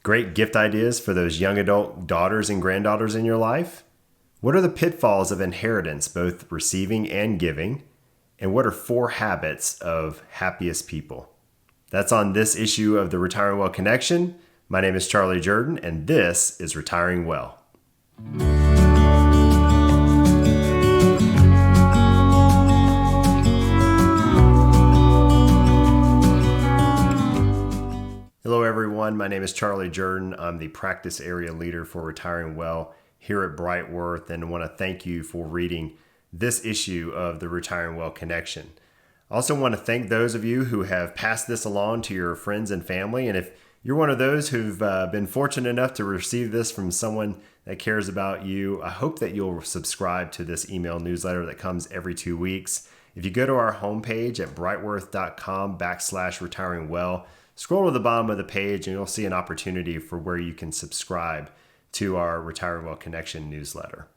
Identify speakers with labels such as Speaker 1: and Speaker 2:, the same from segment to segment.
Speaker 1: Great gift ideas for those young adult daughters and granddaughters in your life? What are the pitfalls of inheritance, both receiving and giving? And what are 4 habits of happiest people? That's on this issue of the Retiring Well Connection. My name is Charlie Jordan, and this is Retiring Well. Hello everyone, my name is Charlie Jordan. I'm the practice area leader for Retiring Well here at Brightworth, and I want to thank you for reading this issue of the Retiring Well Connection. I also want to thank those of you who have passed this along to your friends and family, and if you're one of those who've been fortunate enough to receive this from someone that cares about you, I hope that you'll subscribe to this email newsletter that comes every 2 weeks. If you go to our homepage at brightworth.com/retiringwell, scroll to the bottom of the page and you'll see an opportunity for where you can subscribe to our Retiring Well Connection newsletter.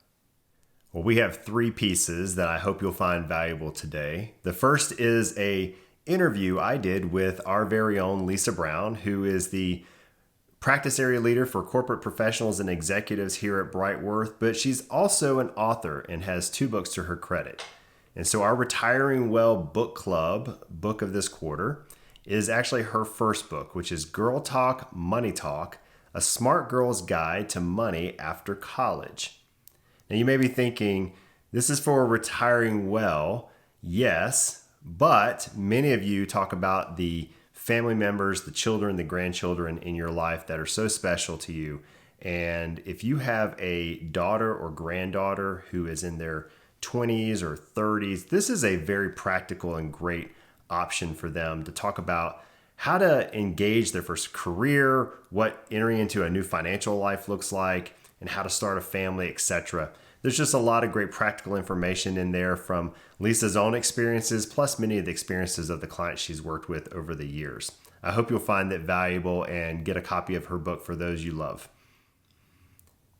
Speaker 1: Well, we have 3 pieces that I hope you'll find valuable today. The first is an interview I did with our very own Lisa Brown, who is the practice area leader for corporate professionals and executives here at Brightworth, but she's also an author and has 2 books to her credit. And so our Retiring Well Book Club book of this quarter is actually her first book, which is Girl Talk, Money Talk, A Smart Girl's Guide to Money After College. Now you may be thinking, this is for retiring well. Yes, but many of you talk about the family members, the children, the grandchildren in your life that are so special to you. And if you have a daughter or granddaughter who is in their 20s or 30s, this is a very practical and great option for them to talk about how to engage their first career, what entering into a new financial life looks like, and how to start a family, etc. There's just a lot of great practical information in there from Lisa's own experiences, plus many of the experiences of the clients she's worked with over the years. I hope you'll find that valuable and get a copy of her book for those you love.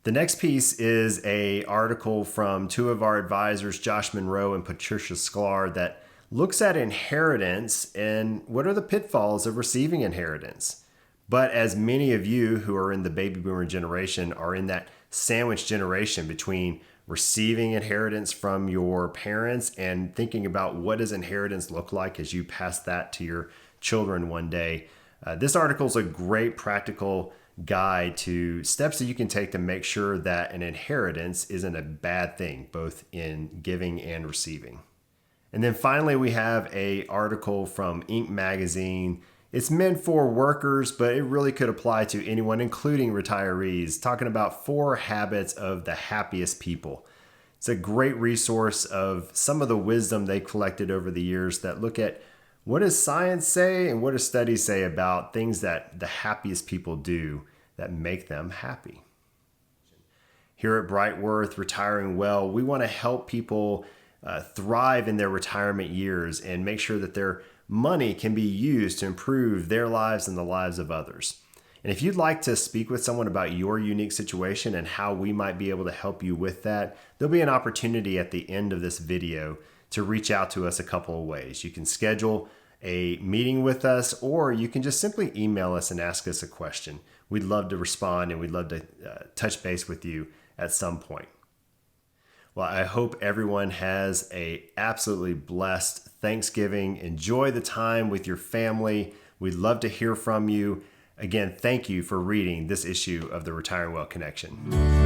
Speaker 1: The next piece is an article from 2 of our advisors, Josh Monroe and Patricia Sklar, that looks at inheritance and what are the pitfalls of receiving inheritance. But as many of you who are in the baby boomer generation are in that sandwich generation between receiving inheritance from your parents and thinking about what does inheritance look like as you pass that to your children one day, this article is a great practical guide to steps that you can take to make sure that an inheritance isn't a bad thing, both in giving and receiving. And then finally, we have an article from Inc. magazine. It's meant for workers, but it really could apply to anyone, including retirees, talking about 4 habits of the happiest people. It's a great resource of some of the wisdom they collected over the years that look at what does science say and what do studies say about things that the happiest people do that make them happy. Here at Brightworth, Retiring Well, we want to help people thrive in their retirement years and make sure that their money can be used to improve their lives and the lives of others. And if you'd like to speak with someone about your unique situation and how we might be able to help you with that, there'll be an opportunity at the end of this video to reach out to us a couple of ways. You can schedule a meeting with us, or you can just simply email us and ask us a question. We'd love to respond and we'd love to touch base with you at some point. Well, I hope everyone has an absolutely blessed Thanksgiving. Enjoy the time with your family. We'd love to hear from you. Again, thank you for reading this issue of the Retiring Well Connection.